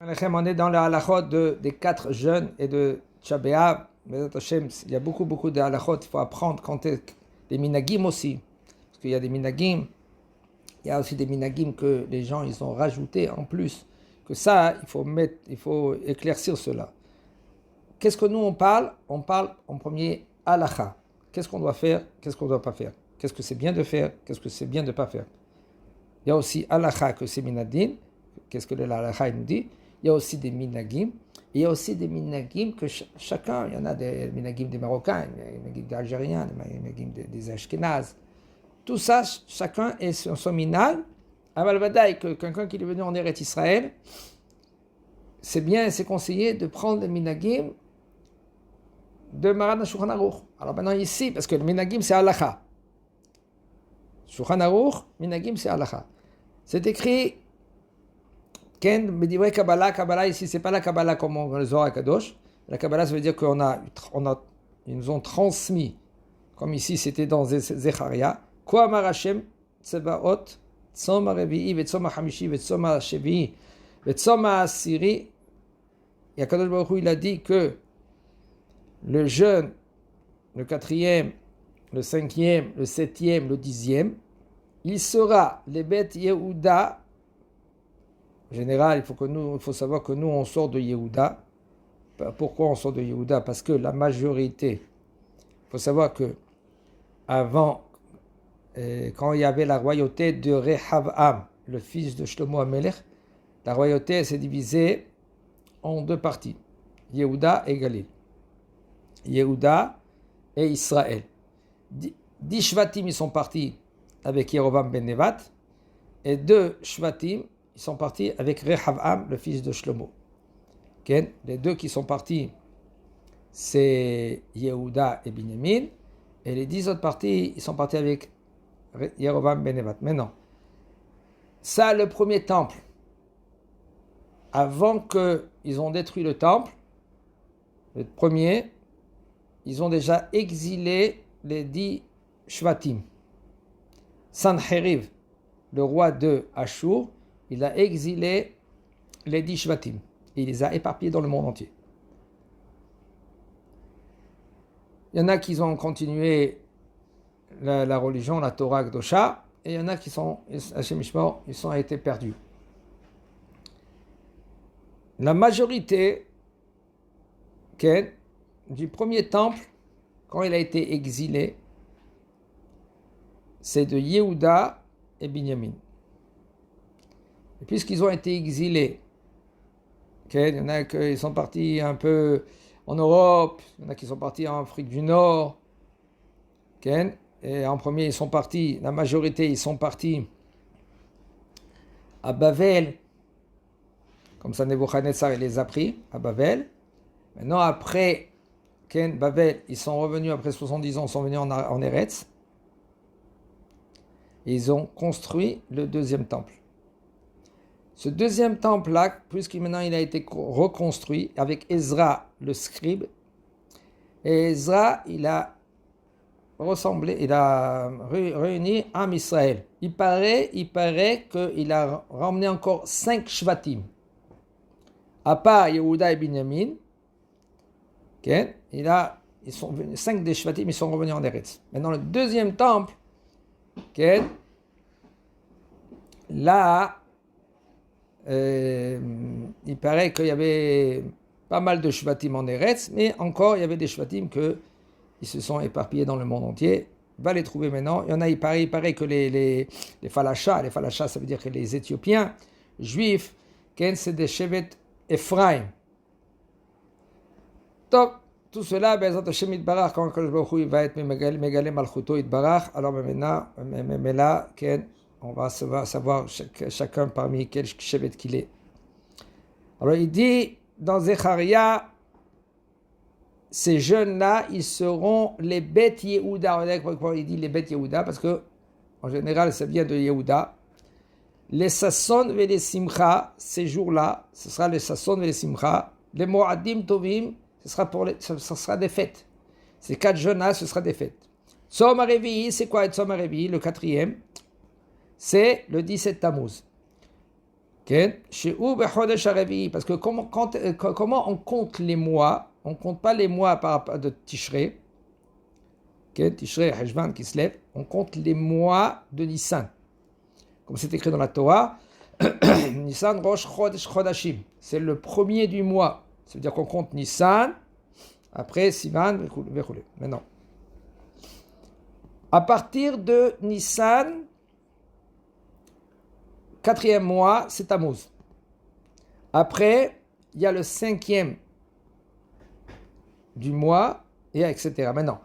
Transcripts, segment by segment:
On est dans la halachot des 4 jeûnes et de Tisha B'Av. Il y a beaucoup de halachot. Il faut apprendre quand des minagim aussi. Parce qu'il y a des minagim. Il y a aussi des minagim que les gens ils ont rajouté en plus. Que ça, il faut éclaircir cela. Qu'est-ce que nous on parle? On parle en premier halacha. Qu'est-ce qu'on doit faire? Qu'est-ce qu'on ne doit pas faire? Qu'est-ce que c'est bien de faire? Qu'est-ce que c'est bien de ne pas faire? Il y a aussi halacha que c'est minadin. Qu'est-ce que le halacha nous dit? Il y a aussi des minagim. Il y a aussi des minagim que chacun, il y en a des minagim des Marocains, des minagim des Algériens, des minagim des Ashkénazes. Tout ça, chacun est son minag. Aval vadaï, que quelqu'un qui est venu en Eretz Israël, c'est bien, c'est conseillé de prendre les minagim de Maran Shulchan Aruch. Alors maintenant ici, parce que le minagim c'est halacha. Shulchan Aruch, minagim c'est halacha. C'est écrit Ken, me dit ouais, Kabbalah ici, c'est pas la Kabbalah comme on le Zohar Kadosh. La Kabbalah, ça veut dire ils nous ont transmis, comme ici c'était dans Zecharia, Ko amar Hashem Tsebaot, Tzom HaRevi'i, Vetzom HaChamishi, Vetzom HaShevi'i, Vetzom HaAsiri. Et Akadosh Baruch Hu, il a dit que le jeûne, le 4e, le 5e, le 7e, le 10e, il sera les bêtes Yehuda. En général, il faut savoir que nous, on sort de Yehuda. Pourquoi on sort de Yehuda? Parce que la majorité, il faut savoir que avant, quand il y avait la royauté de Rehavam, le fils de Shlomo HaMelech, la royauté s'est divisée en 2 parties, Yehuda et Galil. Yehuda et Israël. 10 Shvatim, ils sont partis avec Yerovam ben Nevat, et 2 Shvatim, ils sont partis avec Rehavam, le fils de Shlomo. Okay? Les 2 qui sont partis, c'est Yehuda et Binyamin. Et les 10 autres parties, ils sont partis avec Yerovam ben Nevat. Maintenant, ça, le premier temple, avant qu'ils ont détruit le temple, le premier, ils ont déjà exilé les 10 Shvatim. Sancheriv, le roi de Ashur, il a exilé les 10 Shvatim. Et il les a éparpillés dans le monde entier. Il y en a qui ont continué la religion, la Torah Kdosha, et il y en a qui sont, Hashem Yishmor, ils ont été perdus. La majorité du premier temple, quand il a été exilé, c'est de Yehuda et Binyamin. Et puisqu'ils ont été exilés, il y en a qui sont partis un peu en Europe, il y en a qui sont partis en Afrique du Nord, et en premier ils sont partis, la majorité ils sont partis à Bavel, comme ça Nebuchadnezzar les a pris à Bavel. Maintenant après Bavel, ils sont revenus après 70 ans, ils sont venus en Eretz, et ils ont construit le 2e temple. Ce 2e temple-là, puisque maintenant il a été reconstruit avec Ezra, le scribe, et Ezra, il a réuni Am Israël. Il paraît qu'il a ramené encore 5 Shvatim. À part Yehuda et Binyamin, ils sont venus, 5 des Shvatim, ils sont revenus en Eretz. Maintenant, le 2e temple, là, il paraît qu'il y avait pas mal de Shvatim en Eretz, mais encore il y avait des Shvatim qui se sont éparpillés dans le monde entier. Va les trouver maintenant. Il y en a, il paraît que les Falachas, ça veut dire que les Éthiopiens, juifs, c'est des Shevet Ephraim. Donc, tout cela, Be'ezrat Hashem Yitbarach, quand Akadosh Baruch Hu il va être Megale Malchuto Yitbarach, alors maintenant, mais là, on va savoir chacun parmi quel Shevet qu'il est. Alors il dit dans Zecharia, ces jeunes-là, ils seront les bêtes Yehuda. Il dit les bêtes Yehuda parce que en général, ça vient de Yehuda. Les Sasson et les Simcha, ces jours-là, ce sera les Sasson et les Simcha. Les Moadim Tovim, ce sera des fêtes. Ces 4 jeunes-là, ce sera des fêtes. Tzom HaRevi'i, c'est quoi Tzom HaRevi'i, le 4e? C'est le 17 Tammuz. Parce que comment on compte les mois? On ne compte pas les mois par rapport de Tishrei. Tishrei, Heshvan, Kislev. On compte les mois de Nissan. Comme c'est écrit dans la Torah, Nissan, Rosh, Chodesh, Chodashim. C'est le premier du mois. Ça veut dire qu'on compte Nissan, après Sivan, maintenant. À partir de Nissan, quatrième mois, c'est Tammuz. Après, il y a le cinquième du mois, et etc. Maintenant,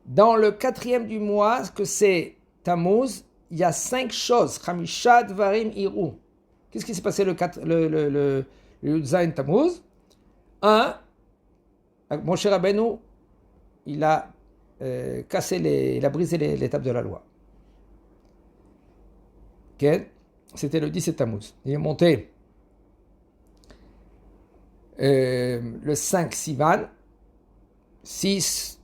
dans le quatrième du mois, que c'est Tammuz, il y a 5 choses. Chamisha Dvarim Iru. Qu'est-ce qui s'est passé le Zayin Tammuz? 1. Moshe Rabbeinu, il a il a brisé les tables de la loi. Okay? C'était le 17 Tammuz. Il est monté le 5 Sivan, 6,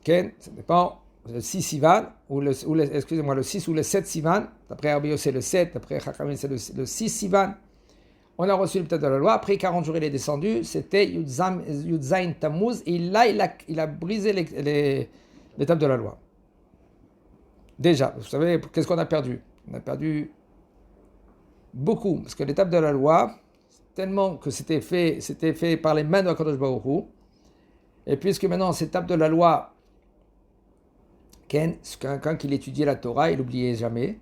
okay? Ça dépend, le 6 Sivan, excusez-moi, le 6 ou le 7 Sivan. Après Rabbi c'est le 7, après Chachamim c'est le 6 Sivan. On a reçu le table de la loi. Après 40 jours, il est descendu. C'était Yudzayin Tammuz. Et là, il a brisé les tables de la loi. Déjà, vous savez, qu'est-ce qu'on a perdu? On a perdu beaucoup. Parce que les tables de la loi, tellement que c'était fait par les mains de HaKadosh Baruch Hu. Et puisque maintenant, ces tables de la loi, quelqu'un qui étudiait la Torah, il n'oubliait jamais.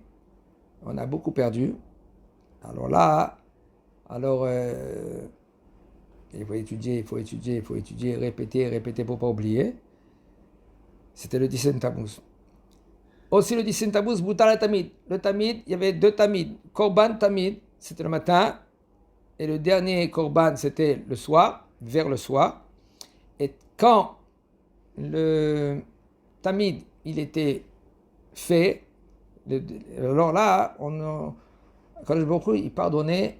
On a beaucoup perdu. Alors là, il faut étudier, répéter pour ne pas oublier. C'était le 17 Tammuz. Aussi le 17 Tammuz, Boutal Tamid. Le Tamid, il y avait 2 Tamid. Korban Tamid, c'était le matin. Et le dernier Korban, c'était le soir, vers le soir. Et quand le Tamid, il était fait, alors là, quand il pardonnait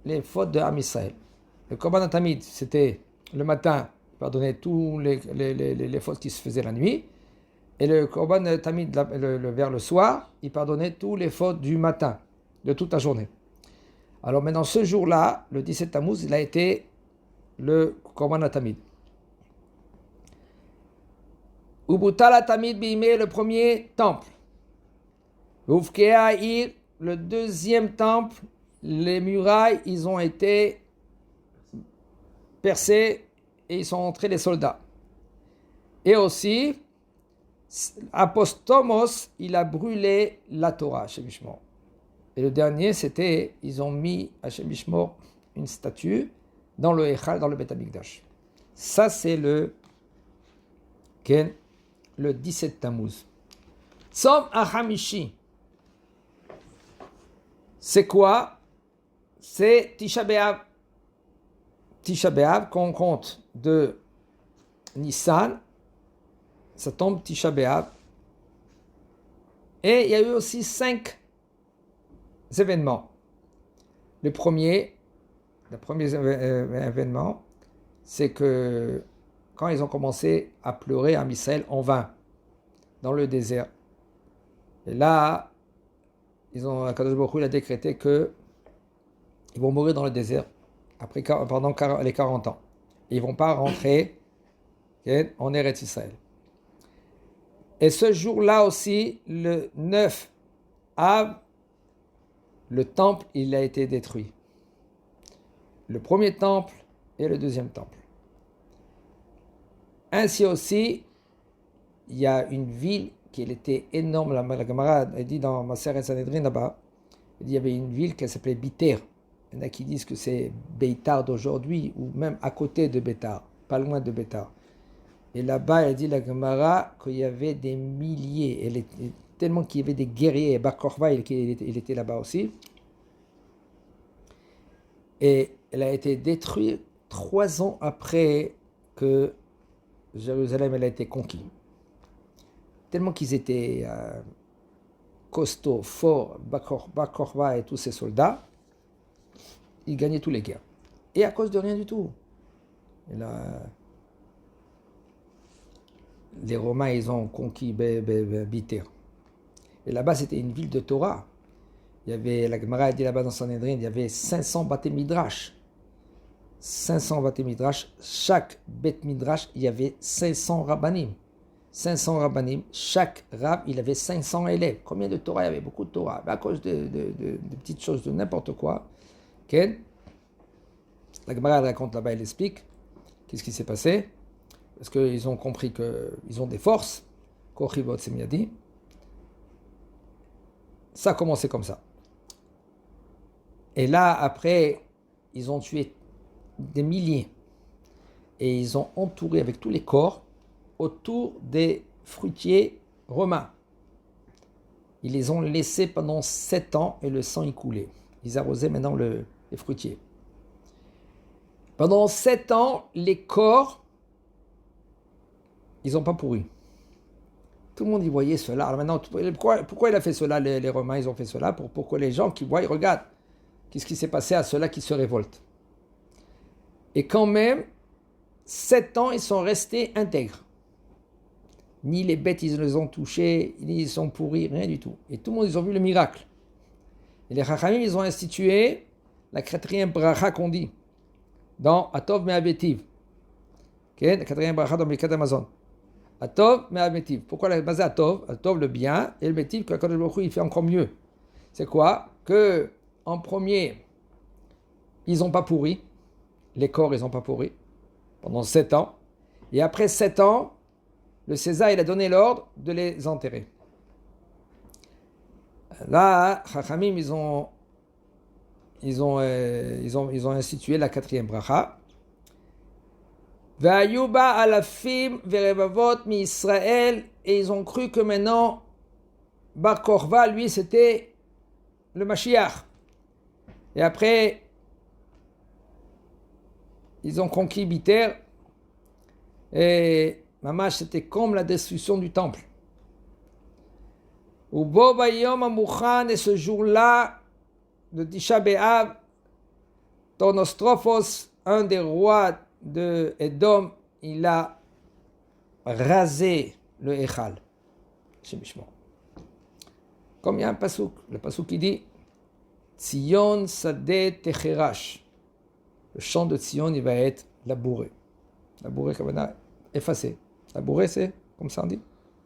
les fautes de Am Israël. Le Korban Tamid, c'était le matin, il pardonnait tous les fautes qui se faisaient la nuit. Et le Korban Tamid, vers le soir, il pardonnait tous les fautes du matin, de toute la journée. Alors maintenant, ce jour-là, le 17 Tammuz, il a été le Korban Tamid. Ubutal Tamid Bimé, le premier temple. Uvkea Ir, le deuxième temple, les murailles, ils ont été percées et ils sont entrés les soldats. Et aussi, Apostomos, il a brûlé la Torah, Hashem Yishmor. Et le dernier, c'était, ils ont mis Hashem Yishmor une statue dans le Echal, dans le Beth Amikdash. Ça, c'est le 17 Tammuz. Tzom HaChamishi. C'est quoi? C'est Tisha B'Av. Tisha B'Av, qu'on compte de Nissan, ça tombe Tisha B'Av. Et il y a eu aussi 5 événements. Le premier événement, c'est que quand ils ont commencé à pleurer à Israël en vain, dans le désert. Et là, Kadosh Baruch Hu a décrété que ils vont mourir dans le désert pendant les 40 ans. Et ils ne vont pas rentrer en Eretz Israël. Et ce jour-là aussi, le 9 Av, le temple, il a été détruit. Le premier temple et le deuxième temple. Ainsi aussi, il y a une ville qui était énorme. La Gemara a dit dans Maseret Sanhedrin là-bas, il y avait une ville qui s'appelait Biter. Il y en a qui disent que c'est Beitar d'aujourd'hui, ou même à côté de Beitar, pas loin de Beitar. Et là-bas, elle dit la Gemara qu'il y avait des milliers, tellement qu'il y avait des guerriers. Et Bar Kokhba, il était là-bas aussi. Et elle a été détruite 3 ans après que Jérusalem elle a été conquise. Tellement qu'ils étaient costauds, forts, Bar Kokhba et tous ses soldats, ils gagnaient tous les guerres. Et à cause de rien du tout. Et là, les Romains, ils ont conquis Biter. Et là-bas, c'était une ville de Torah. il y avait, la Gemara a dit là-bas dans Sanhedrin, il y avait 500 Bate Midrash. 500 Bate Midrash. Chaque Bet Midrash, il y avait 500 Rabbanim. 500 Rabbanim. Chaque Rab, il avait 500 élèves. Combien de Torah? Il y avait beaucoup de Torah. À cause de petites choses, de n'importe quoi. Okay? La Gemara raconte là-bas, elle explique qu'est-ce qui s'est passé. Parce qu'ils ont compris qu'ils ont des forces. Kochivot Semyadi. Ça a commencé comme ça. Et là, après, ils ont tué des milliers. Et ils ont entouré avec tous les corps autour des fruitiers romains. Ils les ont laissés pendant 7 ans et le sang y coulait. Ils arrosaient maintenant les fruitiers. Pendant 7 ans, les corps, ils n'ont pas pourri. Tout le monde y voyait cela. Alors maintenant, pourquoi il a fait cela, les Romains, ils ont fait cela pour que les gens qui voient, ils regardent. Qu'est-ce qui s'est passé à ceux-là qui se révoltent? Et quand même, 7 ans, ils sont restés intègres. Ni les bêtes, ils les ont touchés, ni ils sont pourris, rien du tout. Et tout le monde, ils ont vu le miracle. Et les Chachamim, ils ont institué la 4e bracha qu'on dit dans Atov Me'avetiv. Okay? La 4e bracha dans Birkat Hamazon. Atov Me'avetiv. Pourquoi la base Atov? Atov, le bien, et le Me'avetiv, que HaKadosh Baruch Hu, il fait encore mieux. C'est quoi? Que en premier, ils n'ont pas pourri. Les corps, ils n'ont pas pourri. Pendant 7 ans. Et après 7 ans, le César, il a donné l'ordre de les enterrer. Là, Chachamim, ils ont institué la 4e bracha. Va'ayuba alafim verevavot mi Israël. Et ils ont cru que maintenant, Bar Korva, lui, c'était le Mashiach. Et après, ils ont conquis Biter. Et Mamash, c'était comme la destruction du temple. Ubo bayom amuchan, et ce jour-là, de Tisha B'Av, Tornostrophos, un des rois de Edom, il a rasé le Echal. Comme il y a un pasouk, le pasouk qui dit Tzion Sadeh Techerash. Le champ de Tzion, il va être labouré. Labouré, comme on a effacé. Labouré, c'est comme ça on dit.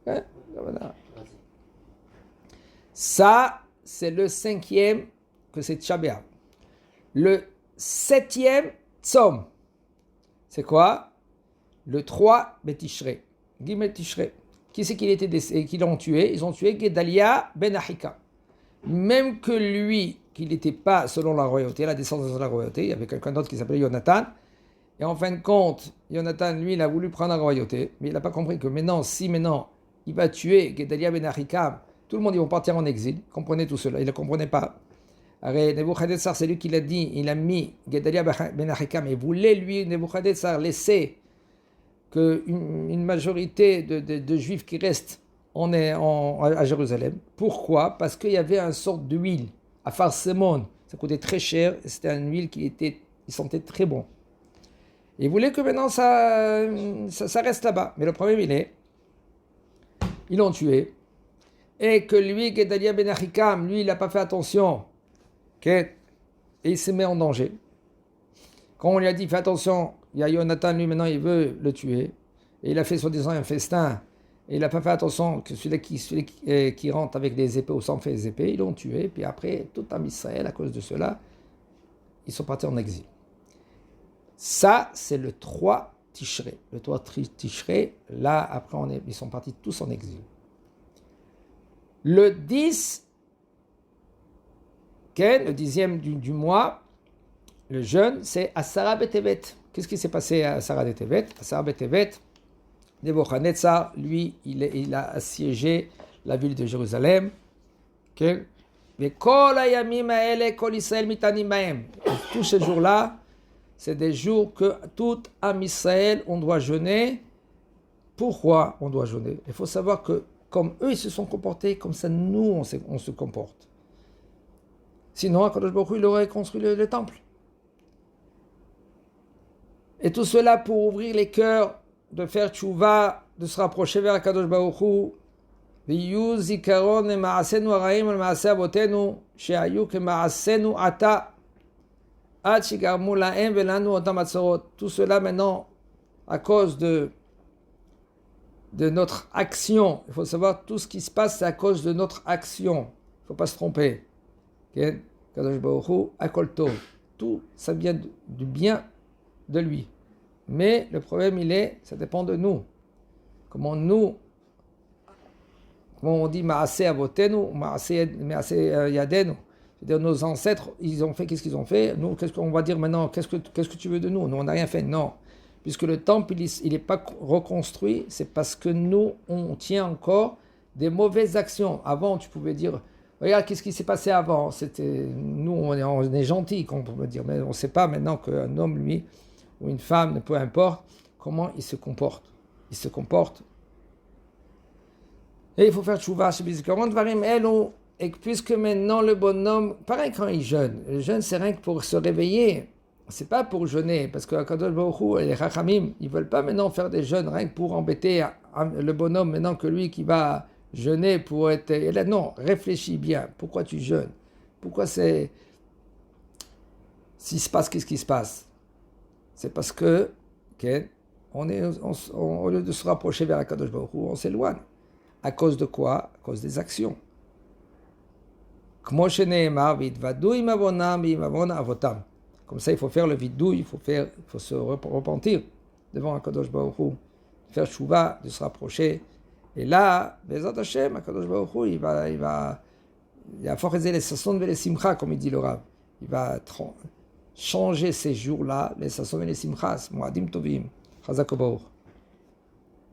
Ouais, ça, c'est le 5e, que c'est Tisha B'Av. Le 7e Tzom, c'est quoi? Le 3 Betishre. Gimel Tishrei. Qui c'est qui l'ont tué? Ils ont tué Gedalia ben Ahika. Même que lui, qu'il n'était pas selon la royauté, la descendance de la royauté, il y avait quelqu'un d'autre qui s'appelait Jonathan. Et en fin de compte, Jonathan, lui, il a voulu prendre la royauté, mais il n'a pas compris que maintenant, il va tuer Gedalia ben Ahika, tout le monde, ils vont partir en exil. Il comprenait tout cela, il ne le comprenait pas. Nebuchadnezzar, c'est lui qui l'a dit, il a mis Gedalia ben Ahikam et voulait lui, Nebuchadnezzar, laisser qu'une majorité de juifs qui restent à Jérusalem. Pourquoi? Parce qu'il y avait une sorte d'huile à Farsemon. Ça coûtait très cher et c'était une huile il sentait très bon. Et il voulait que maintenant ça reste là-bas. Mais le problème, ils l'ont tué. Et que lui, Gedalia ben Ahikam, lui, il n'a pas fait attention. Et il se met en danger. Quand on lui a dit, fais attention, il y a Jonathan, lui, maintenant, il veut le tuer. Et il a fait, soi-disant, un festin. Et il n'a pas fait attention que celui qui rentre avec des épées ou sans fait des épées, ils l'ont tué. Puis après, tout en Israël, à cause de cela, ils sont partis en exil. Ça, c'est le 3 Tishrei. Le 3 Tishrei, là, après, ils sont partis tous en exil. Le 10, le 10e du mois, le jeûne, c'est Asara Betevet. Qu'est-ce qui s'est passé à Asara Betevet? Asara Betevet, Nebuchadnezzar, lui, il a assiégé la ville de Jérusalem. Tous ces jours-là, c'est des jours que tout Am Israël, on doit jeûner. Pourquoi on doit jeûner? Il faut savoir que comme eux, ils se sont comportés, comme ça, nous, on se comporte. Sinon, HaKadosh Baruch Hu, il aurait construit le temple. Et tout cela pour ouvrir les cœurs, de faire tchouva, de se rapprocher vers HaKadosh Baruch Hu. ויהיו זיכרון למעשינו הרעים ולמעשי אבותינו שהיו כמעשינו עתה עד שגרמו להם ולנו אותם הצרות. Tout cela maintenant à cause de notre action. Il faut savoir tout ce qui se passe c'est à cause de notre action. Il ne faut pas se tromper. Okay? Kadosh Baruch Hu, Akol Tov. Tout ça vient du bien de lui. Mais le problème ça dépend de nous. Comment on dit Maaseh Avotenu, Maaseh Yadenu. C'est-à-dire nos ancêtres, ils ont fait, qu'est-ce qu'ils ont fait? Nous, qu'est-ce qu'on va dire maintenant? Qu'est-ce que tu veux de nous? Nous, on n'a rien fait. Non. Puisque le temple, il n'est pas reconstruit, c'est parce que nous, on tient encore des mauvaises actions. Avant, tu pouvais dire, regarde, qu'est-ce qui s'est passé avant? Nous, on est gentils, qu'on peut dire, mais on ne sait pas maintenant qu'un homme, lui, ou une femme, peu importe, comment il se comporte. Il se comporte. Et il faut faire tchouva, et puisque maintenant le bonhomme, pareil quand il jeûne, le jeûne c'est rien que pour se réveiller, c'est pas pour jeûner, parce que Kadosh Baruch Hu et les Chachamim, ils veulent pas maintenant faire des jeûnes rien que pour embêter le bonhomme maintenant que lui qui va jeûner pour être... Et là, non, réfléchis bien, pourquoi tu jeûnes? Pourquoi c'est... S'il se passe, qu'est-ce qui se passe? C'est parce que, au lieu de se rapprocher vers Kadosh Baruch Hu, on s'éloigne. À cause de quoi? À cause des actions. Comme ça, il faut faire le vidou, il faut se repentir devant Akadosh Baruch Hu, faire tchouva, de se rapprocher. Et là, Bezat Hashem, Akadosh Baruch Hu, il va favoriser les sasson et les simcha, comme il dit le Rav. Il va changer ces jours-là, les sasson et les simchas, moadim tovim, chazak baruch.